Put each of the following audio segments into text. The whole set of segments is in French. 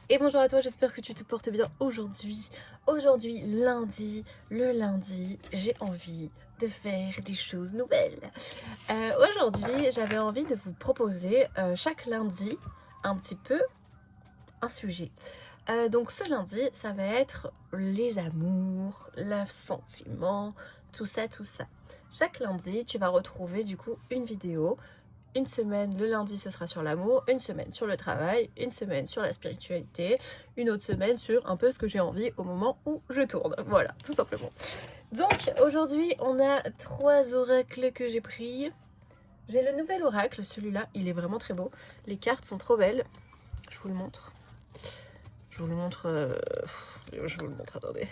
Et bonjour à toi, j'espère que tu te portes bien aujourd'hui. Aujourd'hui, lundi, le lundi, j'ai envie de faire des choses nouvelles. Aujourd'hui, j'avais envie de vous proposer chaque lundi un petit peu un sujet. Donc ce lundi, ça va être les amours, le sentiment, tout ça, tout ça. Chaque lundi, tu vas retrouver du coup une vidéo. Une semaine, le lundi, ce sera sur l'amour, une semaine sur le travail, une semaine sur la spiritualité, une autre semaine sur un peu ce que j'ai envie au moment où je tourne. Voilà, tout simplement. Donc, aujourd'hui, on a 3 oracles que j'ai pris. J'ai le nouvel oracle, celui-là, il est vraiment très beau. Les cartes sont trop belles. Je vous le montre. Je vous le montre, attendez.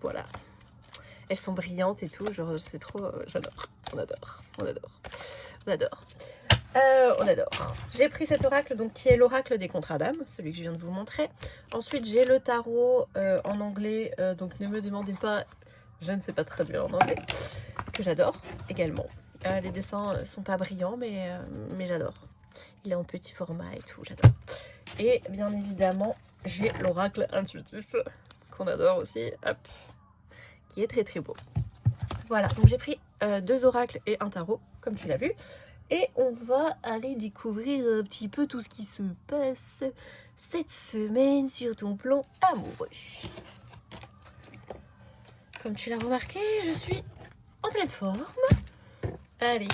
Voilà. Elles sont brillantes et tout, genre, c'est trop... j'adore. On adore. On adore. J'ai pris cet oracle donc qui est l'oracle des contrats d'âme, celui que je viens de vous montrer. Ensuite j'ai le tarot en anglais, donc ne me demandez pas, je ne sais pas traduire en anglais, que j'adore également. Les dessins sont pas brillants mais j'adore. Il est en petit format et tout, j'adore. Et bien évidemment j'ai l'oracle intuitif qu'on adore aussi, hop, qui est très très beau. Voilà, donc j'ai pris 2 oracles et un tarot, comme tu l'as vu. Et on va aller découvrir un petit peu tout ce qui se passe cette semaine sur ton plan amoureux. Comme tu l'as remarqué, je suis en pleine forme. Allez,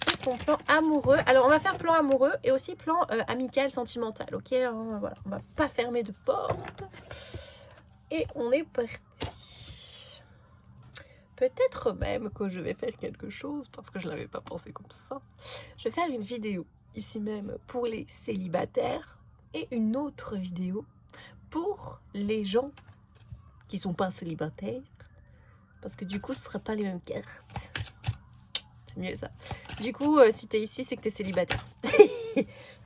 sur ton plan amoureux. Alors, on va faire plan amoureux et aussi plan amical, sentimental, ok, voilà, on va pas fermer de porte. Et on est parti. Peut-être même que je vais faire quelque chose parce que je l'avais pas pensé comme ça. Je vais faire une vidéo ici même pour les célibataires et une autre vidéo pour les gens qui sont pas célibataires parce que du coup ce sera pas les mêmes cartes. C'est mieux ça. Du coup si t'es ici c'est que t'es célibataire.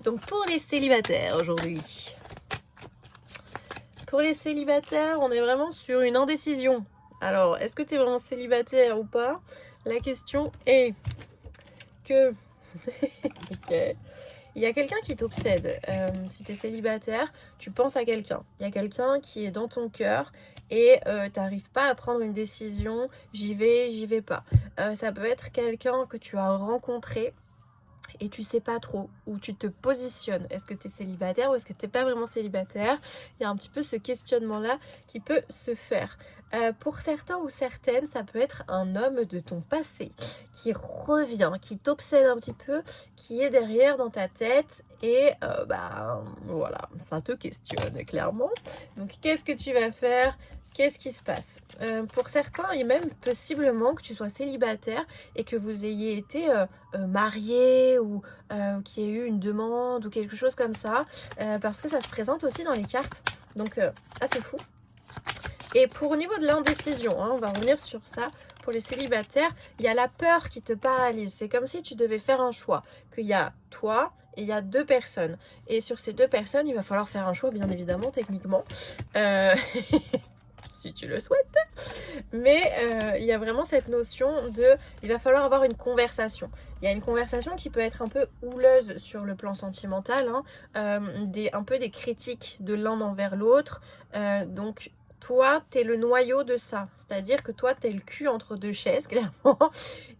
Donc pour les célibataires aujourd'hui. Pour les célibataires on est vraiment sur une indécision. Alors, est-ce que tu es vraiment célibataire ou pas? La question est que... ok. Il y a quelqu'un qui t'obsède. Si tu es célibataire, tu penses à quelqu'un. Il y a quelqu'un qui est dans ton cœur et tu n'arrives pas à prendre une décision. J'y vais pas. Ça peut être quelqu'un que tu as rencontré et tu sais pas trop où tu te positionnes. Est-ce que tu es célibataire ou est-ce que tu n'es pas vraiment célibataire? Il y a un petit peu ce questionnement-là qui peut se faire. Pour certains ou certaines, ça peut être un homme de ton passé qui revient, qui t'obsède un petit peu, qui est derrière dans ta tête et voilà, ça te questionne clairement. Donc qu'est-ce que tu vas faire? Qu'est-ce qui se passe? Pour certains, et même possiblement que tu sois célibataire et que vous ayez été marié ou qu'il y ait eu une demande ou quelque chose comme ça, parce que ça se présente aussi dans les cartes. Donc, assez fou. Et pour au niveau de l'indécision, on va revenir sur ça. Pour les célibataires, il y a la peur qui te paralyse. C'est comme si tu devais faire un choix. Qu'il y a toi et il y a 2 personnes. Et sur ces 2 personnes, il va falloir faire un choix, bien évidemment, techniquement. Si tu le souhaites. Mais il y a vraiment cette notion de... il va falloir avoir une conversation. Il y a une conversation qui peut être un peu houleuse sur le plan sentimental. Un peu des critiques de l'un envers l'autre. Donc... toi, t'es le noyau de ça. C'est-à-dire que toi, t'es le cul entre 2 chaises, clairement.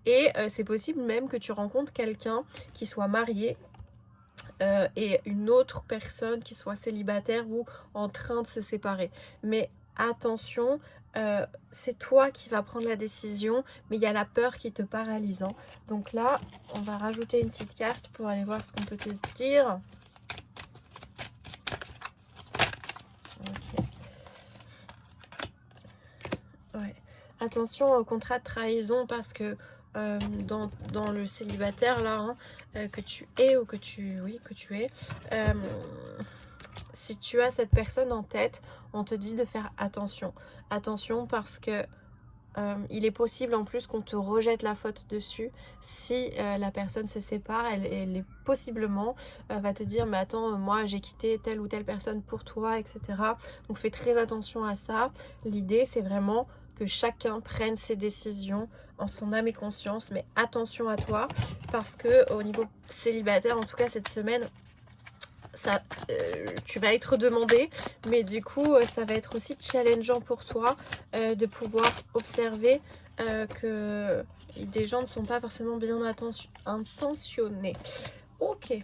Et c'est possible même que tu rencontres quelqu'un qui soit marié et une autre personne qui soit célibataire ou en train de se séparer. Mais attention, c'est toi qui vas prendre la décision, mais il y a la peur qui te paralyse. Donc là, on va rajouter une petite carte pour aller voir ce qu'on peut te dire. Ouais. Attention au contrat de trahison parce que dans le célibataire là, que tu es ou que tu es, si tu as cette personne en tête, on te dit de faire attention. Attention parce que il est possible en plus qu'on te rejette la faute dessus si la personne se sépare. Elle est possiblement va te dire mais attends, moi j'ai quitté telle ou telle personne pour toi, etc. Donc fais très attention à ça. L'idée c'est vraiment que chacun prenne ses décisions en son âme et conscience, mais attention à toi parce que au niveau célibataire, en tout cas cette semaine, tu vas être demandé, mais du coup, ça va être aussi challengeant pour toi de pouvoir observer que des gens ne sont pas forcément bien intentionnés. Ok.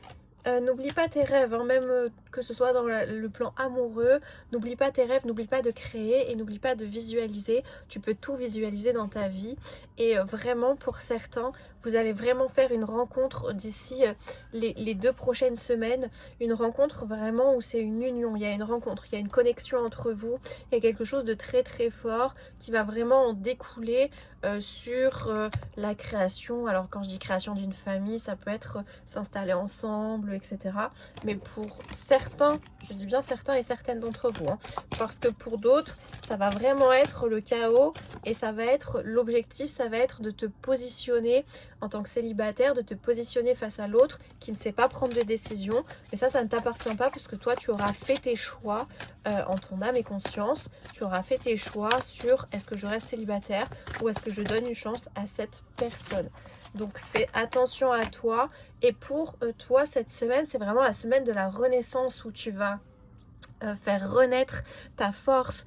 N'oublie pas tes rêves, hein, même que ce soit dans le plan amoureux. N'oublie pas tes rêves, n'oublie pas de créer et n'oublie pas de visualiser. Tu peux tout visualiser dans ta vie. Et vraiment, pour certains, vous allez vraiment faire une rencontre d'ici les 2 prochaines semaines. Une rencontre vraiment où c'est une union. Il y a une rencontre, il y a une connexion entre vous. Il y a quelque chose de très très fort qui va vraiment en découler sur la création. Alors quand je dis création d'une famille, ça peut être s'installer ensemble, etc. Mais pour certains, je dis bien certains et certaines d'entre vous, hein, parce que pour d'autres, ça va vraiment être le chaos et ça va être l'objectif, ça va être de te positionner en tant que célibataire, de te positionner face à l'autre qui ne sait pas prendre de décision. Mais ça ne t'appartient pas puisque toi, tu auras fait tes choix en ton âme et conscience. Tu auras fait tes choix sur est-ce que je reste célibataire ou est-ce que je donne une chance à cette personne. Donc fais attention à toi. Et pour toi, cette semaine, c'est vraiment la semaine de la renaissance où tu vas faire renaître ta force,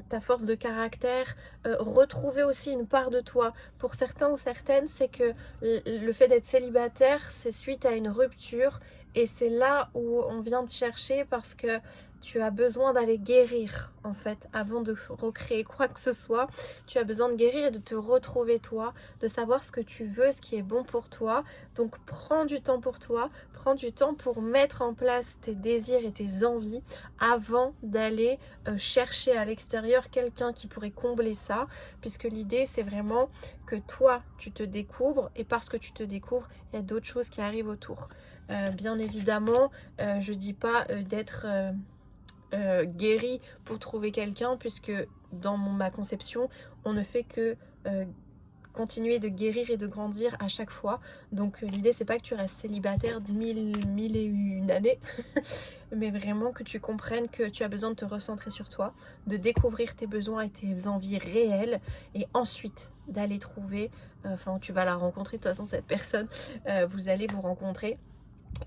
ta force de caractère, retrouver aussi une part de toi. Pour certains ou certaines, c'est que le fait d'être célibataire, c'est suite à une rupture et c'est là où on vient te chercher parce que tu as besoin d'aller guérir en fait avant de recréer quoi que ce soit. Tu as besoin de guérir et de te retrouver toi, de savoir ce que tu veux, ce qui est bon pour toi. Donc prends du temps pour toi, prends du temps pour mettre en place tes désirs et tes envies avant d'aller chercher à l'extérieur quelqu'un qui pourrait combler ça, puisque l'idée c'est vraiment que toi tu te découvres et parce que tu te découvres, il y a d'autres choses qui arrivent autour. Bien évidemment, je dis pas d'être guéri pour trouver quelqu'un, puisque dans ma conception, on ne fait que continuer de guérir et de grandir à chaque fois. Donc l'idée c'est pas que tu restes célibataire de mille et une années mais vraiment que tu comprennes que tu as besoin de te recentrer sur toi, de découvrir tes besoins et tes envies réelles et ensuite d'aller trouver, enfin tu vas la rencontrer de toute façon cette personne, vous allez vous rencontrer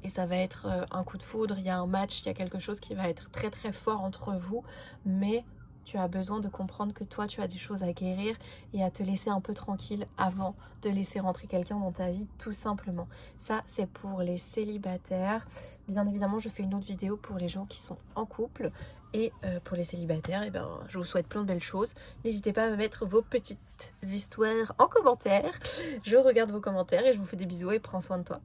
et ça va être un coup de foudre, il y a un match, il y a quelque chose qui va être très très fort entre vous, mais tu as besoin de comprendre que toi tu as des choses à guérir et à te laisser un peu tranquille avant de laisser rentrer quelqu'un dans ta vie, tout simplement. Ça c'est pour les célibataires. Bien évidemment je fais une autre vidéo pour les gens qui sont en couple. Et pour les célibataires, je vous souhaite plein de belles choses. N'hésitez pas à me mettre vos petites histoires en commentaire. Je regarde vos commentaires et je vous fais des bisous et prends soin de toi.